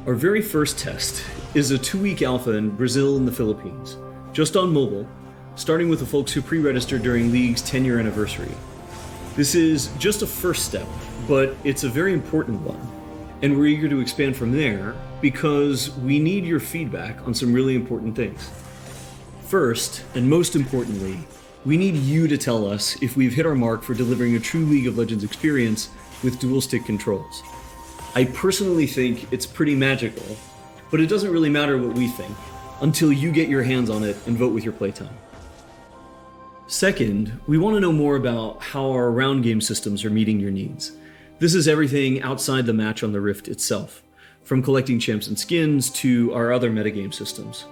Our very first test is a 2-week alpha in Brazil and the Philippines, just on mobile, starting with the folks who pre-registered during League's 10-year anniversary. This is just a first step, but it's a very important one, and we're eager to expand from there because we need your feedback on some really important things. First, and most importantly, we need you to tell us if we've hit our mark for delivering a true League of Legends experience with dual-stick controls. I personally think it's pretty magical, but it doesn't really matter what we think until you get your hands on it and vote with your playtime. Second, we want to know more about how our round game systems are meeting your needs. This is everything outside the match on the Rift itself, from collecting champs and skins to our other metagame systems.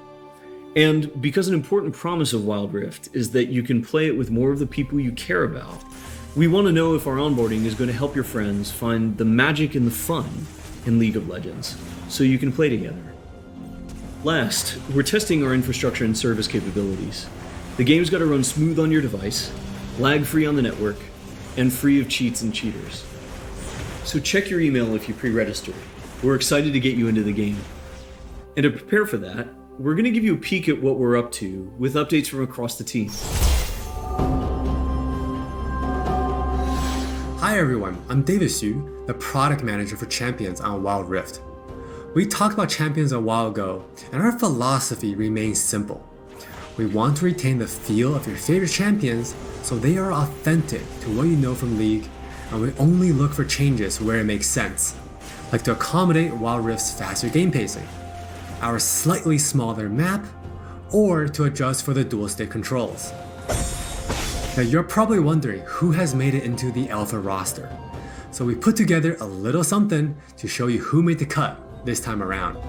And because an important promise of Wild Rift is that you can play it with more of the people you care about, we want to know if our onboarding is going to help your friends find the magic and the fun in League of Legends, so you can play together. Last, we're testing our infrastructure and service capabilities. The game's got to run smooth on your device, lag-free on the network, and free of cheats and cheaters. So check your email if you pre-registered. We're excited to get you into the game. And to prepare for that, we're going to give you a peek at what we're up to with updates from across the team. Hi everyone, I'm David Xu, the product manager for Champions on Wild Rift. We talked about Champions a while ago, and our philosophy remains simple. We want to retain the feel of your favorite champions so they are authentic to what you know from League, and we only look for changes where it makes sense, like to accommodate Wild Rift's faster game pacing, our slightly smaller map, or to adjust for the dual stick controls. Now you're probably wondering who has made it into the alpha roster. So we put together a little something to show you who made the cut this time around.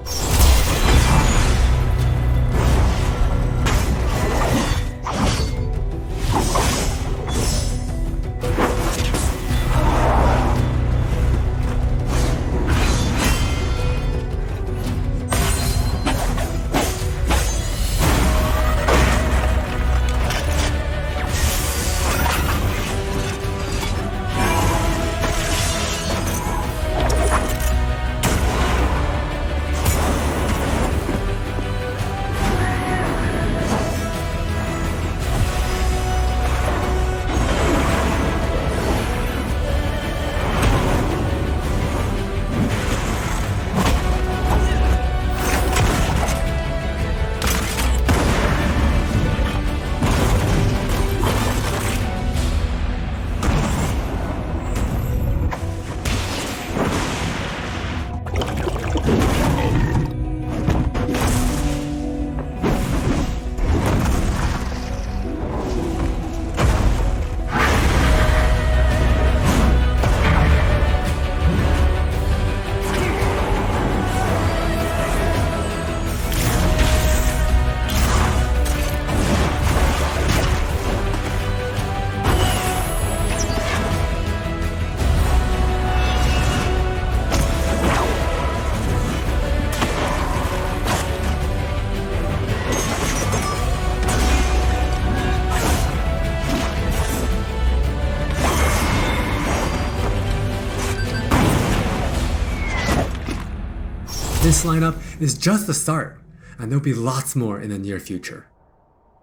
This lineup is just the start, and there'll be lots more in the near future.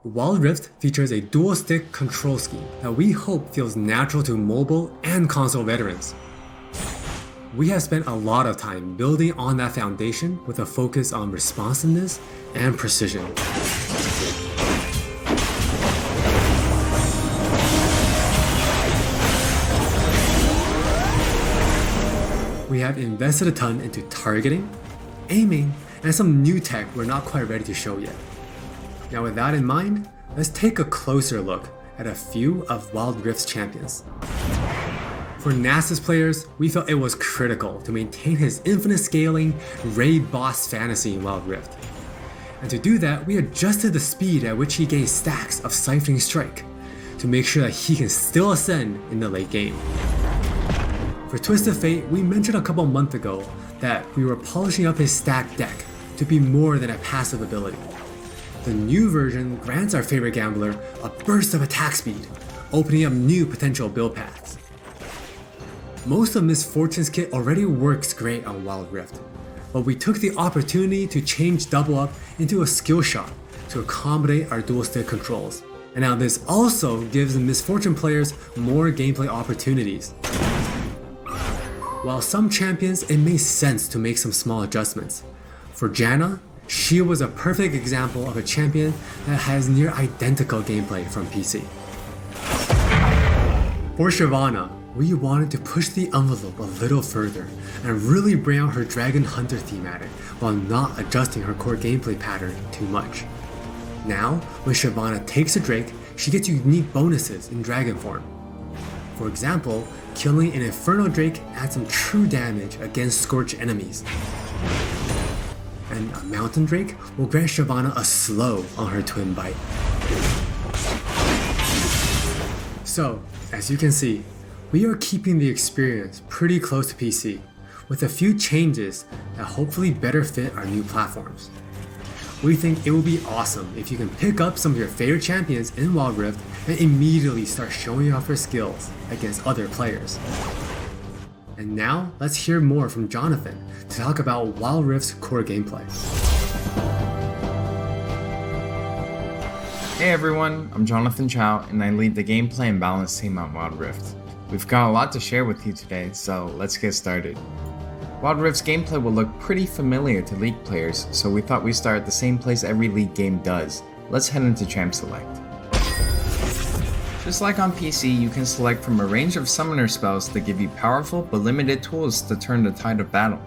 Wild Rift features a dual-stick control scheme that we hope feels natural to mobile and console veterans. We have spent a lot of time building on that foundation with a focus on responsiveness and precision. We have invested a ton into targeting, aiming, and some new tech we're not quite ready to show yet. Now with that in mind, let's take a closer look at a few of Wild Rift's champions. For Nasus players, we felt it was critical to maintain his infinite scaling raid boss fantasy in Wild Rift. And to do that, we adjusted the speed at which he gains stacks of Siphoning Strike to make sure that he can still ascend in the late game. For Twisted Fate, we mentioned a couple months ago that we were polishing up his stack deck to be more than a passive ability. The new version grants our favorite gambler a burst of attack speed, opening up new potential build paths. Most of Miss Fortune's kit already works great on Wild Rift, but we took the opportunity to change double up into a skill shot to accommodate our dual stick controls. And now this also gives the Misfortune players more gameplay opportunities. While some champions, it made sense to make some small adjustments. For Janna, she was a perfect example of a champion that has near identical gameplay from PC. For Shyvana, we wanted to push the envelope a little further and really bring out her Dragon Hunter thematic while not adjusting her core gameplay pattern too much. Now, when Shyvana takes a Drake, she gets unique bonuses in dragon form. For example, killing an Inferno Drake adds some true damage against Scorch enemies. And a Mountain Drake will grant Shyvana a slow on her Twin Bite. So, as you can see, we are keeping the experience pretty close to PC, with a few changes that hopefully better fit our new platforms. We think it will be awesome if you can pick up some of your favorite champions in Wild Rift and immediately start showing off your skills against other players. And now, let's hear more from Jonathan to talk about Wild Rift's core gameplay. Hey everyone, I'm Jonathan Chow and I lead the gameplay and balance team on Wild Rift. We've got a lot to share with you today, so let's get started. Wild Rift's gameplay will look pretty familiar to League players, so we thought we'd start at the same place every League game does. Let's head into Champ Select. Just like on PC, you can select from a range of summoner spells that give you powerful but limited tools to turn the tide of battle.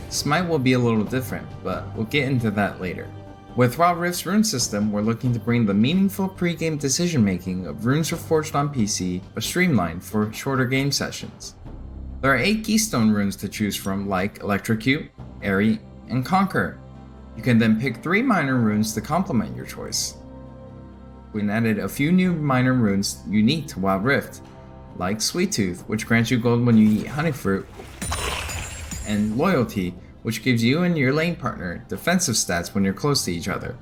Smite will be a little different, but we'll get into that later. With Wild Rift's rune system, we're looking to bring the meaningful pre-game decision making of Runes Reforged on PC, but streamlined for shorter game sessions. There are 8 keystone runes to choose from, like Electrocute, Airy, and Conquer. You can then pick 3 minor runes to complement your choice. We added a few new minor runes unique to Wild Rift, like Sweet Tooth, which grants you gold when you eat honey fruit, and Loyalty, which gives you and your lane partner defensive stats when you're close to each other.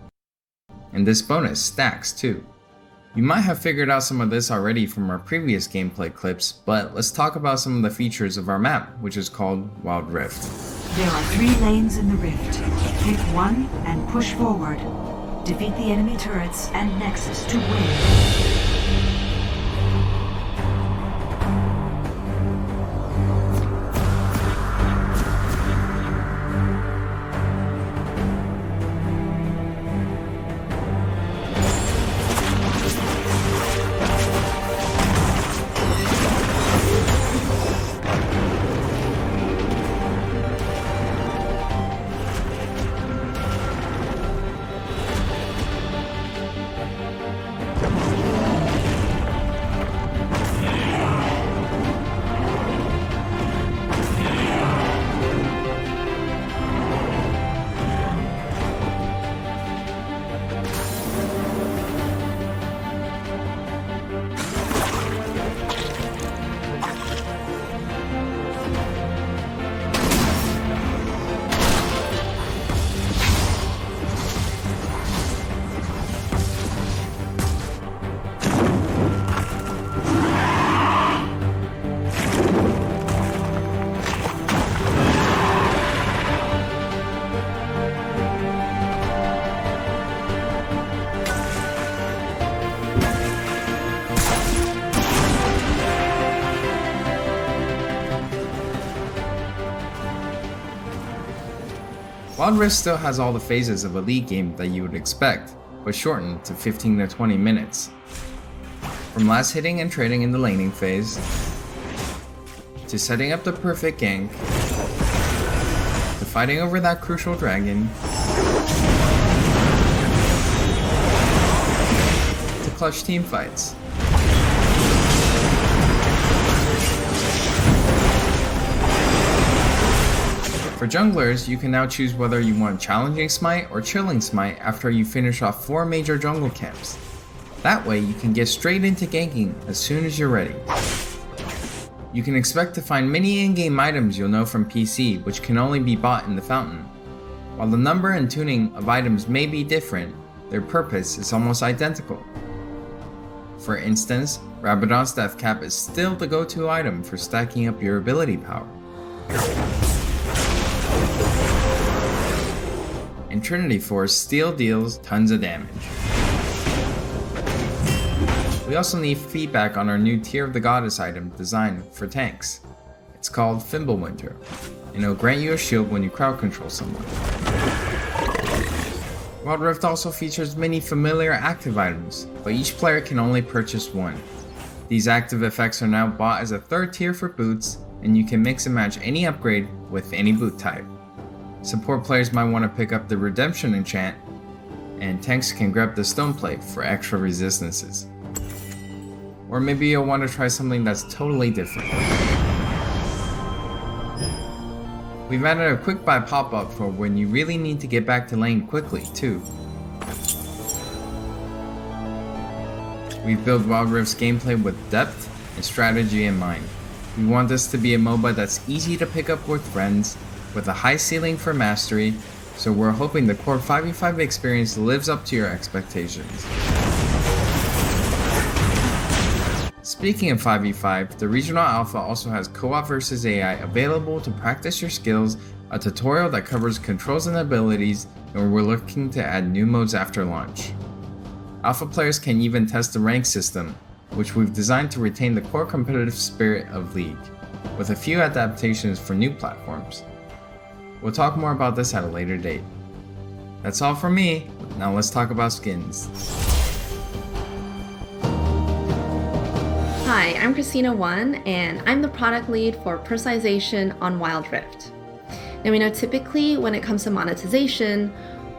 And this bonus stacks too. You might have figured out some of this already from our previous gameplay clips, but let's talk about some of the features of our map, which is called Wild Rift. There are 3 lanes in the rift. Pick one and push forward. Defeat the enemy turrets and Nexus to win. Wild Rift still has all the phases of a League game that you would expect, but shortened to 15 to 20 minutes. From last hitting and trading in the laning phase, to setting up the perfect gank, to fighting over that crucial dragon, to clutch team fights. For junglers, you can now choose whether you want Challenging Smite or Chilling Smite after you finish off 4 major jungle camps. That way you can get straight into ganking as soon as you're ready. You can expect to find many in-game items you'll know from PC, which can only be bought in the fountain. While the number and tuning of items may be different, their purpose is almost identical. For instance, Rabadon's Death Cap is still the go-to item for stacking up your ability power. and Trinity Force steel deals tons of damage. We also need feedback on our new Tear of the Goddess item designed for tanks. It's called Fimbulwinter, and it'll grant you a shield when you crowd control someone. Wild Rift also features many familiar active items, but each player can only purchase one. These active effects are now bought as a third tier for boots, and you can mix and match any upgrade with any boot type. Support players might want to pick up the Redemption enchant, and tanks can grab the Stone Plate for extra resistances. Or maybe you'll want to try something that's totally different. We've added a quick buy pop-up for when you really need to get back to lane quickly too. We've built Wild Rift's gameplay with depth and strategy in mind. We want this to be a MOBA that's easy to pick up with friends, with a high ceiling for mastery, so we're hoping the core 5v5 experience lives up to your expectations. Speaking of 5v5, the Regional Alpha also has Co-op vs AI available to practice your skills, a tutorial that covers controls and abilities, and we're looking to add new modes after launch. Alpha players can even test the rank system, which we've designed to retain the core competitive spirit of League, with a few adaptations for new platforms. We'll talk more about this at a later date. That's all from me, now let's talk about skins. Hi, I'm Christina1, and I'm the product lead for personalization on Wild Rift. Now we know typically when it comes to monetization,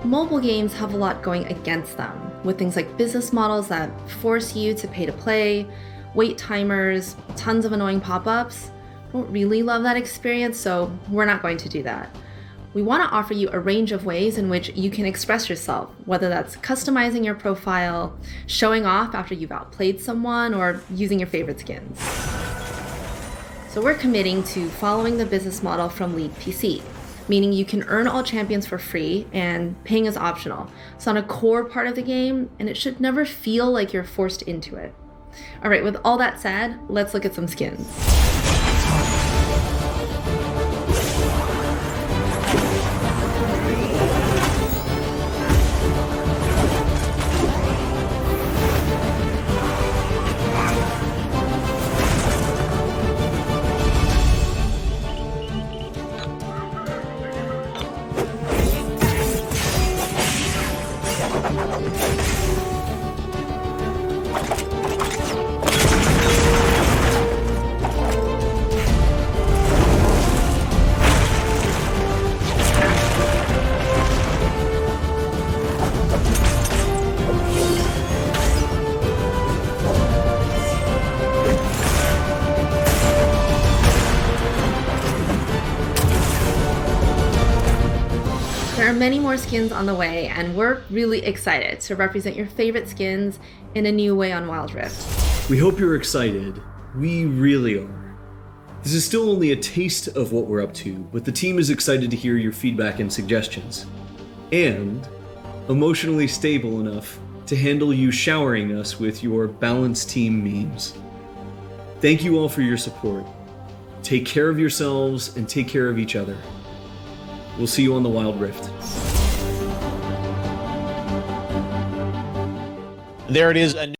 mobile games have a lot going against them, with things like business models that force you to pay to play, wait timers, tons of annoying pop-ups. I don't really love that experience, so we're not going to do that. We want to offer you a range of ways in which you can express yourself, whether that's customizing your profile, showing off after you've outplayed someone, or using your favorite skins. So we're committing to following the business model from League PC, meaning you can earn all champions for free and paying is optional. It's not a core part of the game, and it should never feel like you're forced into it. All right, with all that said, let's look at some skins. There are many more skins on the way, and we're really excited to represent your favorite skins in a new way on Wild Rift. We hope you're excited. We really are. This is still only a taste of what we're up to, but the team is excited to hear your feedback and suggestions. And emotionally stable enough to handle you showering us with your balanced team memes. Thank you all for your support. Take care of yourselves and take care of each other. We'll see you on the Wild Rift. There it is.